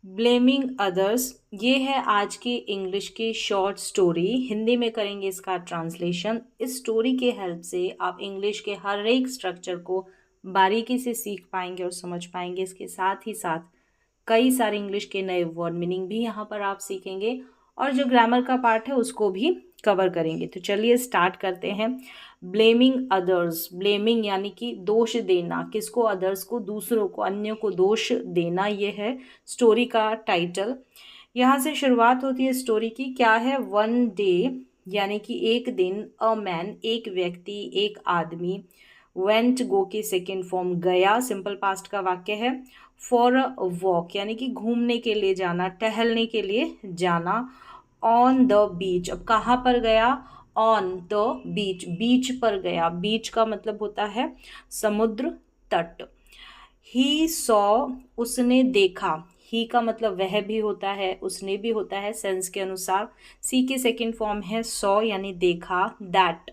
Blaming others, ये है आज की इंग्लिश की शॉर्ट स्टोरी। हिंदी में करेंगे इसका ट्रांसलेशन। इस स्टोरी के हेल्प से आप इंग्लिश के हर एक स्ट्रक्चर को बारीकी से सीख पाएंगे और समझ पाएंगे। इसके साथ ही साथ कई सारे इंग्लिश के नए वर्ड मीनिंग भी यहाँ पर आप सीखेंगे और जो ग्रामर का पार्ट है उसको भी कवर करेंगे। तो चलिए स्टार्ट करते हैं। ब्लेमिंग अदर्स, ब्लेमिंग यानी कि दोष देना, किसको? अदर्स को, दूसरों को, अन्यों को दोष देना, ये है स्टोरी का टाइटल। यहाँ से शुरुआत होती है स्टोरी की। क्या है? वन डे यानी कि एक दिन, अ मैन एक व्यक्ति, एक आदमी, वेंट गो की सेकेंड फॉर्म गया, सिंपल पास्ट का वाक्य है। फॉर अ वॉक यानी कि घूमने के लिए जाना, टहलने के लिए जाना। ऑन द बीच, अब कहाँ पर गया? ऑन द बीच, बीच पर गया। बीच का मतलब होता है समुद्र तट। ही सॉ, उसने देखा। ही का मतलब वह भी होता है, उसने भी होता है सेंस के अनुसार। सी की सेकेंड फॉर्म है सॉ यानी देखा। दैट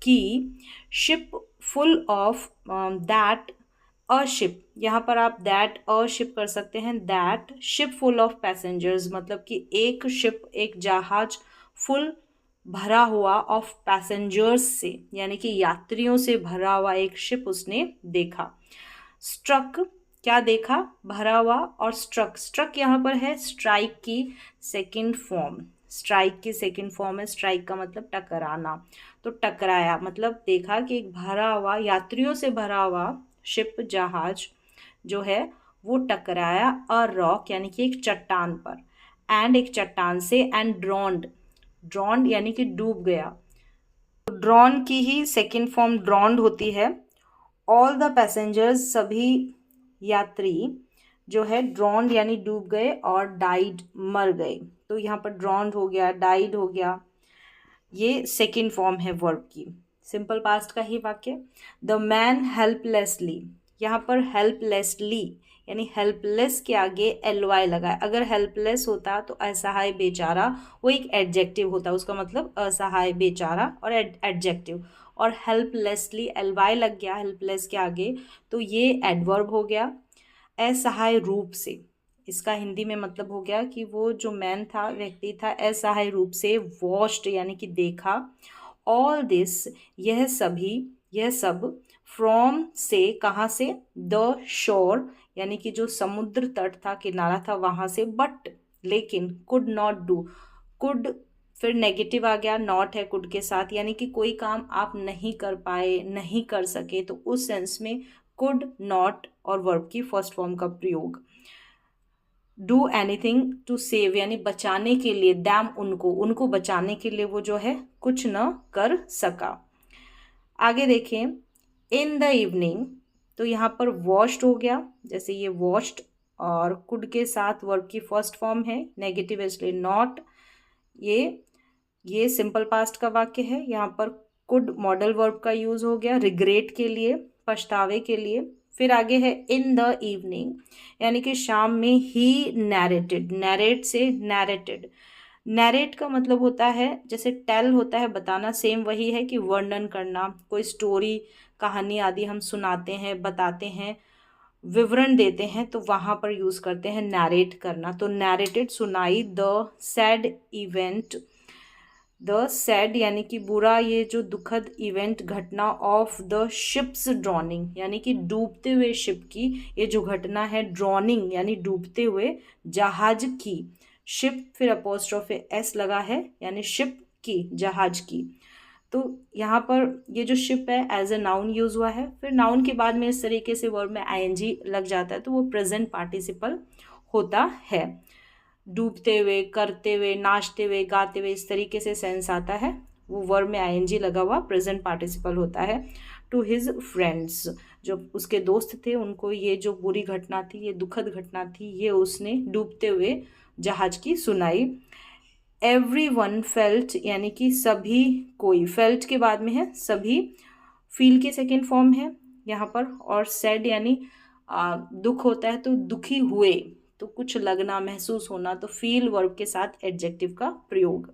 की ship full of, that a ship, यहाँ पर आप दैट अ शिप कर सकते हैं। That ship full of passengers मतलब कि एक शिप, एक जहाज फुल भरा हुआ, ऑफ पैसेंजर्स से यानी कि यात्रियों से भरा हुआ एक शिप उसने देखा। स्ट्रक, क्या देखा? भरा हुआ। और स्ट्रक, स्ट्रक यहाँ पर है स्ट्राइक की सेकेंड फॉर्म। स्ट्राइक की सेकेंड फॉर्म है। स्ट्राइक का मतलब टकराना। तो टकराया मतलब देखा कि एक भरा हुआ, यात्रियों से भरा हुआ शिप, जहाज जो है वो टकराया अ रॉक यानी कि एक चट्टान पर। एंड एक चट्टान से, एंड ड्रॉन्ड, ड्रॉन्ड यानी कि डूब गया। तो ड्रॉन की ही सेकेंड फॉर्म ड्रॉन्ड होती है। ऑल द पैसेंजर्स, सभी यात्री जो है ड्रॉन्ड यानी डूब गए, और डाइड मर गए। तो यहाँ पर ड्रॉन्ड हो गया, डाइड हो गया, ये सेकेंड फॉर्म है वर्ब की। सिंपल पास्ट का ही वाक्य। द मैन हेल्पलेसली, यहाँ पर हेल्पलेसली यानी हेल्पलेस के आगे एल वाई लगा है। अगर हेल्पलेस होता तो असहाय बेचारा, वो एक एडजेक्टिव होता, उसका मतलब असहाय बेचारा और एडजेक्टिव। और हेल्पलेसली एल वाई लग गया हेल्पलेस के आगे, तो ये एडवर्ब हो गया। असहाय रूप से, इसका हिंदी में मतलब हो गया कि वो जो मैन था, व्यक्ति था, असहाय रूप से वॉश्ड यानी कि देखा। ऑल दिस, यह सभी, यह सब। फ्रॉम से, कहाँ से? द शोर यानी कि जो समुद्र तट था, किनारा था, वहां से। बट लेकिन, कुड नॉट डू, कुड फिर नेगेटिव आ गया, नॉट है कुड के साथ, यानी कि कोई काम आप नहीं कर पाए, नहीं कर सके, तो उस सेंस में कुड नॉट और वर्ब की फर्स्ट फॉर्म का प्रयोग। डू एनीथिंग टू सेव यानी बचाने के लिए, दैम उनको, उनको बचाने के लिए वो जो है कुछ न कर सका। आगे देखें, इन द इवनिंग, तो यहाँ पर वॉश्ड हो गया, जैसे ये वॉश्ड, और कुड के साथ वर्ब की फर्स्ट फॉर्म है, नेगेटिव इसलिए नॉट। ये सिंपल पास्ट का वाक्य है। यहाँ पर कुड मॉडल वर्ब का यूज हो गया रिग्रेट के लिए, पछतावे के लिए। फिर आगे है इन द इवनिंग यानी कि शाम में। ही नैरेटेड, नैरेट से नैरेटेड। नैरेट का मतलब होता है, जैसे टेल होता है बताना, सेम वही है कि वर्णन करना, कोई स्टोरी, कहानी आदि हम सुनाते हैं, बताते हैं, विवरण देते हैं, तो वहाँ पर यूज़ करते हैं नैरेट करना। तो नैरेटेड, सुनाई। The sad event, the sad यानी कि बुरा, ये जो दुखद इवेंट, घटना, ऑफ द शिप्स ड्रॉनिंग यानी कि डूबते हुए शिप की ये जो घटना है, ड्रॉनिंग यानी डूबते हुए जहाज की। शिप फिर अपोस्ट्रोफे एस लगा है यानी शिप की, जहाज की। तो यहाँ पर ये जो शिप है एज ए नाउन यूज हुआ है। फिर नाउन के बाद में इस तरीके से वर्ब में आईएनजी लग जाता है तो वो प्रेजेंट पार्टिसिपल होता है। डूबते हुए, करते हुए, नाचते हुए, गाते हुए, इस तरीके से सेंस आता है, वो वर्ब में आईएनजी लगा हुआ प्रेजेंट पार्टिसिपल होता है। टू हिज फ्रेंड्स, जो उसके दोस्त थे उनको ये जो बुरी घटना थी, ये दुखद घटना थी, ये उसने डूबते हुए जहाज की सुनाई। एवरी वन फेल्ट यानी कि सभी कोई, फेल्ट के बाद में है सभी, फील की सेकेंड फॉर्म है यहाँ पर। और सैड यानी दुख होता है तो दुखी हुए, तो कुछ लगना, महसूस होना, तो फील वर्ब के साथ एडजेक्टिव का प्रयोग।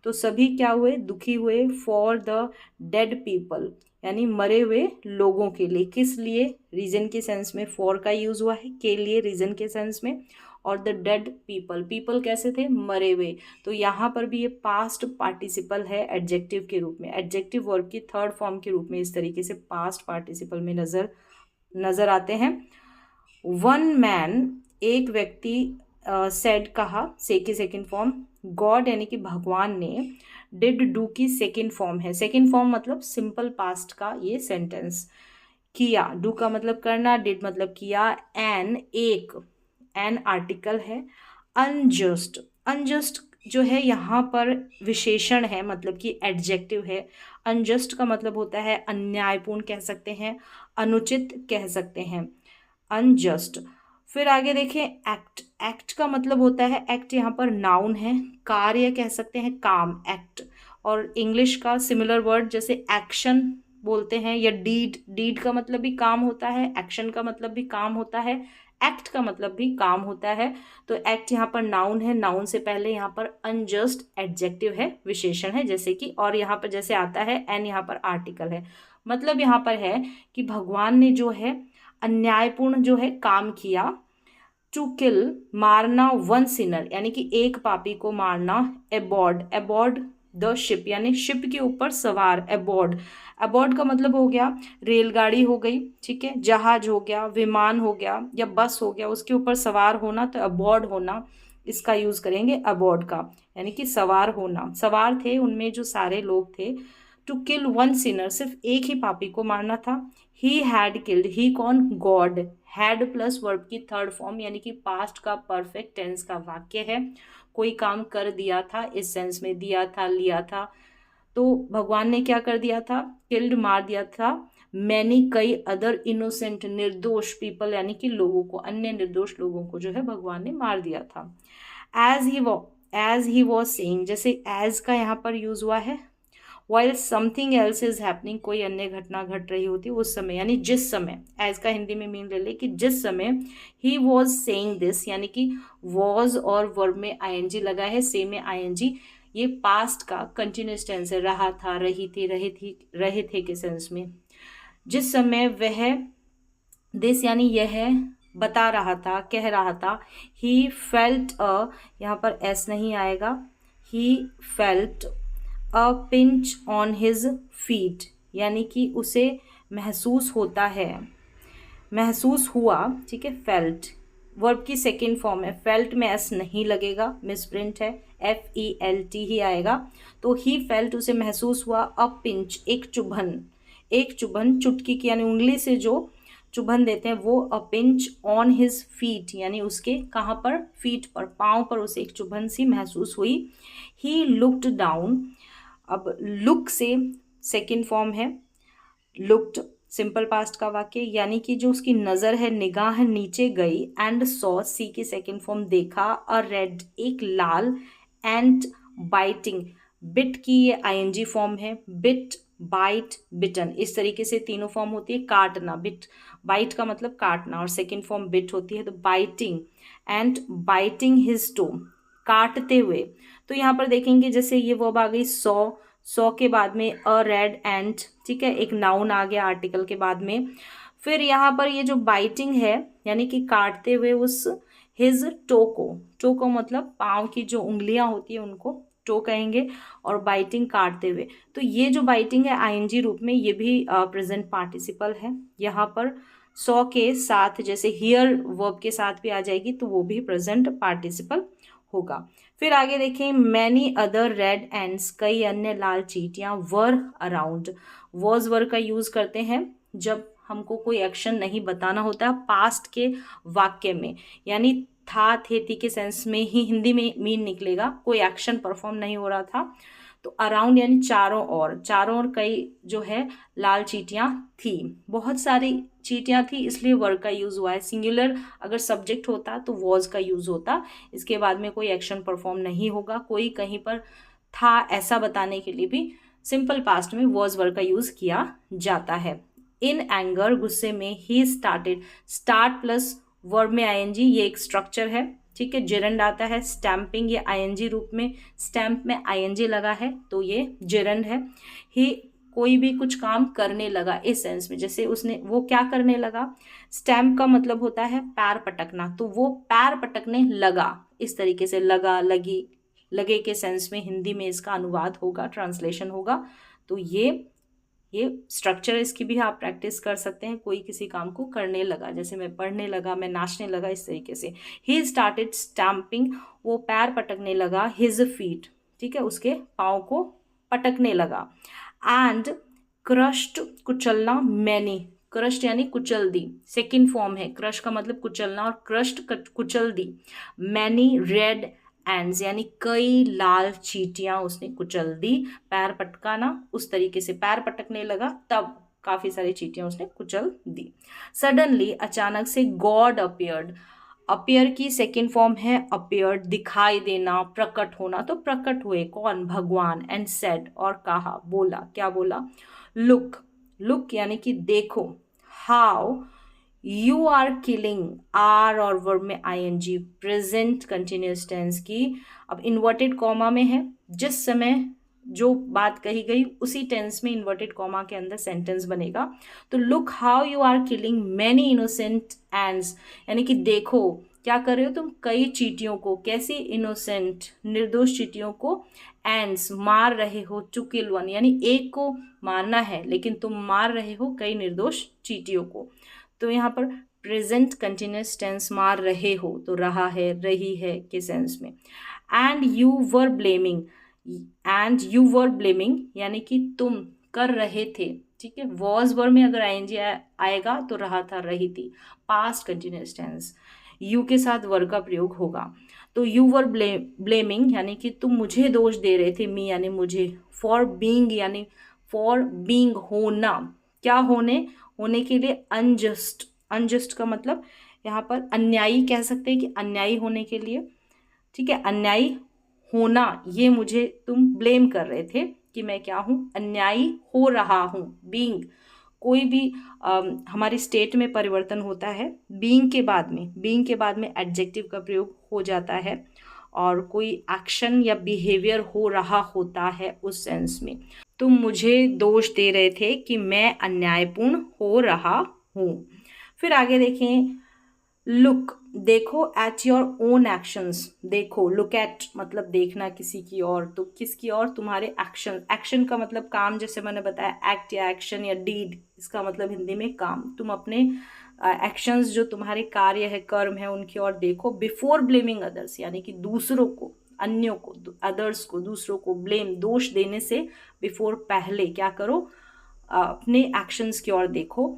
तो सभी क्या हुए? दुखी हुए। फॉर द डेड पीपल यानी मरे हुए लोगों के लिए। किस लिए? रीजन के सेंस में फॉर का यूज हुआ है, के लिए रीजन के सेंस में। और द डेड पीपल, पीपल कैसे थे, मरे हुए। तो यहाँ पर भी ये पास्ट पार्टिसिपल है एडजेक्टिव के रूप में, एडजेक्टिव वर्ब की थर्ड फॉर्म के रूप में इस तरीके से पास्ट पार्टिसिपल में नजर आते हैं। वन मैन, एक व्यक्ति, सेड कहा, से की सेकेंड फॉर्म, गॉड यानी कि भगवान ने, डिड डू की सेकेंड फॉर्म है, सेकेंड फॉर्म मतलब सिंपल पास्ट का ये सेंटेंस, किया, डू का मतलब करना, डिड मतलब किया, एन आर्टिकल है, अनजस्ट, अनजस्ट जो है यहाँ पर विशेषण है, मतलब कि एडजेक्टिव है। अनजस्ट का मतलब होता है अन्यायपूर्ण कह सकते हैं, अनुचित कह सकते हैं, अनजस्ट। फिर आगे देखें एक्ट, एक्ट का मतलब होता है, एक्ट यहाँ पर नाउन है, कार्य कह सकते हैं, काम, एक्ट। और इंग्लिश का सिमिलर वर्ड जैसे एक्शन बोलते हैं, या डीड, डीड का मतलब भी काम होता है, एक्शन का मतलब भी काम होता है, एक्ट का मतलब भी काम होता है। तो एक्ट यहाँ पर नाउन है, नाउन से पहले यहाँ पर अनजस्ट एडजेक्टिव है, विशेषण है, जैसे कि, और यहाँ पर जैसे आता है एन, यहाँ पर आर्टिकल है। मतलब यहाँ पर है कि भगवान ने जो है अन्यायपूर्ण जो है काम किया, टू किल, मारना, वन सिनर यानी कि एक पापी को मारना, एबॉर्ड, एबॉर्ड द शिप यानी शिप के ऊपर सवार, एबॉर्ड, एबॉर्ड का मतलब हो गया रेलगाड़ी हो गई, ठीक है, जहाज हो गया, विमान हो गया, या बस हो गया, उसके ऊपर सवार होना, तो अबॉर्ड होना, इसका यूज करेंगे अबॉर्ड का, यानी कि सवार होना, सवार थे उनमें जो सारे लोग थे। टू किल वन सिनर, सिर्फ एक ही पापी को मारना था। ही हैड किल्ड, ही कौन, गॉड, हैड प्लस वर्ब की थर्ड फॉर्म यानी कि पास्ट का परफेक्ट टेंस का वाक्य है, कोई काम कर दिया था इस सेंस में, दिया था, लिया था, तो भगवान ने क्या कर दिया था, किल्ड, मार दिया था, मैनी, कई, अदर इनोसेंट, निर्दोष, पीपल यानी कि लोगों को, अन्य निर्दोष लोगों को जो है भगवान ने मार दिया था। एज ही वॉज सेइंग, जैसे एज का यहाँ पर यूज हुआ है, while something else is happening, कोई अन्य घटना घट रही होती उस समय, यानी जिस समय, एज का हिंदी में मीन ले ले कि जिस समय, ही वॉज सेइंग दिस यानी कि वॉज और वर्ब में आईएनजी लगा है, से में आईएनजी, ये पास्ट का कंटिन्यूस टेंस है, रहा था, रही थी, रहे थे के सेंस में। जिस समय वह, दिस यानी यह बता रहा था, कह रहा था, ही फेल्ट अ, यहाँ पर एस नहीं आएगा, he felt a pinch on his feet यानी कि उसे महसूस होता है, महसूस हुआ, ठीक है, फेल्ट वर्ब की सेकेंड फॉर्म है, फेल्ट में एस नहीं लगेगा, मिसप्रिंट है, FELT ही आएगा। तो ही फेल्ट, उसे महसूस हुआ, अ पिंच, एक चुभन, एक चुभन, चुटकी की यानी उंगली से जो चुभन देते हैं वो, a pinch on his feet यानी उसके कहाँ पर, फीट पर, पाँव पर उसे एक चुभन सी महसूस हुई। ही लुक्ड डाउन, अब लुक से सेकेंड फॉर्म है, लुक्ड सिंपल पास्ट का वाक्य, यानी कि जो उसकी नज़र है, निगाह नीचे गई, एंड सॉ, सी की सेकेंड फॉर्म, देखा, अ रेड, एक लाल, एंड बाइटिंग, बिट की ये आईएनजी फॉर्म है, बिट, बाइट, बिटन, इस तरीके से तीनों फॉर्म होती है, काटना, बिट, बाइट का मतलब काटना और सेकेंड फॉर्म बिट होती है, तो biting, and biting his toe, काटते हुए। तो यहाँ पर देखेंगे जैसे ये वर्ब आ गई सौ के बाद में अ रेड एंड, ठीक है, एक नाउन आ गया आर्टिकल के बाद में। फिर यहाँ पर ये जो बाइटिंग है यानी कि काटते हुए उस हिज टो को मतलब पाँव की जो उंगलियां होती है उनको टो कहेंगे, और बाइटिंग काटते हुए। तो ये जो बाइटिंग है आईएनजी रूप में, ये भी प्रेजेंट पार्टिसिपल है। यहाँ पर सौ के साथ जैसे हियर वर्ब के साथ भी आ जाएगी तो वो भी प्रेजेंट पार्टिसिपल होगा। फिर आगे देखें, मैनी अदर रेड एंड्स, कई अन्य लाल चींटियां, वर अराउंड, वॉज वर का यूज करते हैं जब हमको कोई एक्शन नहीं बताना होता पास्ट के वाक्य में, यानी था, थे, थी के सेंस में ही हिंदी में मीन निकलेगा, कोई एक्शन परफॉर्म नहीं हो रहा था। तो अराउंड यानी चारों ओर कई जो है लाल चींटियां थी, बहुत सारी चींटियां थी, इसलिए वर्ग का यूज हुआ है। सिंगुलर अगर सब्जेक्ट होता तो वॉज का यूज होता, इसके बाद में कोई एक्शन परफॉर्म नहीं होगा, कोई कहीं पर था ऐसा बताने के लिए भी सिंपल पास्ट में वॉज वर्ग का यूज किया जाता है। इन एंगर, गुस्से में, he started, start plus verb में आईएनजी, ये एक स्ट्रक्चर है, ठीक है। जेरंड आता है, स्टैंपिंग, ये आईएनजी रूप में, स्टैंप में आईएनजी लगा है तो ये जेरंड है। ही कोई भी कुछ काम करने लगा, इस सेंस में। जैसे उसने, वो क्या करने लगा, स्टैम्प का मतलब होता है पैर पटकना, तो वो पैर पटकने लगा, इस तरीके से लगा, लगी, लगे के सेंस में हिंदी में इसका अनुवाद होगा, ट्रांसलेशन होगा। तो ये स्ट्रक्चर, इसकी भी आप प्रैक्टिस कर सकते हैं। कोई किसी काम को करने लगा, जैसे मैं पढ़ने लगा, मैं नाचने लगा, इस तरीके से। ही स्टार्टेड स्टैम्पिंग, वो पैर पटकने लगा, हिज फीट, ठीक है, उसके पाँव को पटकने लगा। एंड क्रश्ड, कुचलना, मैनी, क्रश्ड यानी कुचल दी, सेकेंड फॉर्म है, क्रश का मतलब कुचलना, और क्रश्ड कुचल दी। मैनी रेड एंड्स यानी कई लाल चींटियां उसने कुचल दी। पैर पटकाना, उस तरीके से पैर पटकने लगा, तब काफी सारी चींटियां उसने कुचल दी। सडनली, अचानक से, गॉड अपीयर्ड, अपीयर की सेकेंड फॉर्म है अपीयर्ड, दिखाई देना, प्रकट होना, तो प्रकट हुए कौन, भगवान। एंड सेड, और कहा, बोला, क्या बोला, लुक, लुक यानी कि देखो, how you are killing, are और वर्ब में आईएनजी, प्रेजेंट कंटिन्यूअस टेंस की। अब इन्वर्टेड कॉमा में है, जिस समय जो बात कही गई उसी टेंस में इन्वर्टेड कॉमा के अंदर सेंटेंस बनेगा। तो look how you are killing many innocent ants, यानी कि देखो क्या कर रहे हो तुम, कई चींटियों को, कैसी, इनोसेंट, निर्दोष चींटियों को, एंड्स मार रहे हो, टू किल वन यानी एक को मारना है, लेकिन तुम मार रहे हो कई निर्दोष चींटियों को। तो यहाँ पर प्रेजेंट कंटिन्यूअस टेंस, मार रहे हो तो रहा है, रही है के सेंस में। And you were blaming, and you were blaming यानी कि तुम कर रहे थे, ठीक है। वॉज वर्ब में अगर आईएनजी आएगा तो रहा था, रही थी, पास्ट कंटिन्यूअस टेंस, यू के साथ वर्ब का प्रयोग होगा। तो यू वर ब्लेमिंग यानी कि तुम मुझे दोष दे रहे थे, मी यानी मुझे, फॉर बीइंग यानी फॉर बीइंग होना, क्या होने, होने के लिए, अनजस्ट, अनजस्ट का मतलब यहाँ पर अन्यायी कह सकते हैं कि अन्यायी होने के लिए, ठीक है, अन्यायी होना, ये मुझे तुम ब्लेम कर रहे थे कि मैं क्या हूँ, अन्यायी हो रहा हूँ। बीइंग, कोई भी हमारी स्टेट में परिवर्तन होता है, बीइंग के बाद में, बीइंग के बाद में एडजेक्टिव का प्रयोग हो जाता है, और कोई एक्शन या बिहेवियर हो रहा होता है उस सेंस में। तुम मुझे दोष दे रहे थे कि मैं अन्यायपूर्ण हो रहा हूँ। फिर आगे देखें, लुक, देखो, एट योर ओन एक्शंस, देखो, लुक एट मतलब देखना किसी की और, तो किसकी और, तुम्हारे एक्शन, एक्शन का मतलब काम, जैसे मैंने बताया एक्ट या एक्शन या डीड, इसका मतलब हिंदी में काम। तुम अपने एक्शंस, जो तुम्हारे कार्य है, कर्म है, उनकी ओर देखो। बिफोर ब्लेमिंग अदर्स यानी कि दूसरों को, अन्यों को, अदर्स को, दूसरों को, ब्लेम दोष देने से, बिफोर पहले क्या करो, अपने एक्शंस की ओर देखो।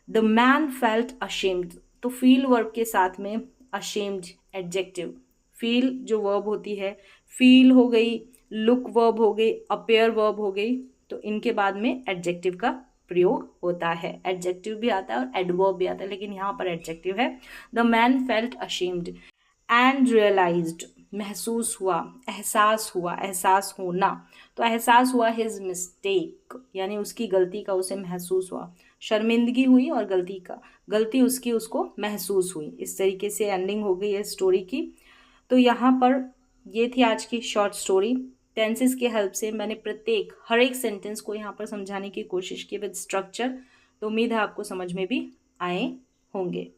द मैन फेल्ट अशेम्ड, तो फील वर्ब के साथ में अशेम्ड एडजेक्टिव, फील जो वर्ब होती है, फील हो गई, लुक वर्ब हो गई, अपेयर वर्ब हो गई, तो इनके बाद में एडजेक्टिव का प्रयोग होता है। एडजेक्टिव भी आता है और एडवर्ब भी आता है, लेकिन यहाँ पर एडजेक्टिव है। The man felt ashamed and realised, महसूस हुआ, एहसास हुआ, एहसास होना, तो एहसास हुआ हिज मिस्टेक यानी उसकी गलती का उसे महसूस हुआ, शर्मिंदगी हुई और गलती उसकी उसको महसूस हुई। इस तरीके से एंडिंग हो गई है स्टोरी की। तो यहाँ पर ये थी आज की शॉर्ट स्टोरी। टेंसेस के हेल्प से मैंने हर एक सेंटेंस को यहाँ पर समझाने की कोशिश की विद स्ट्रक्चर। तो उम्मीद है आपको समझ में भी आए होंगे।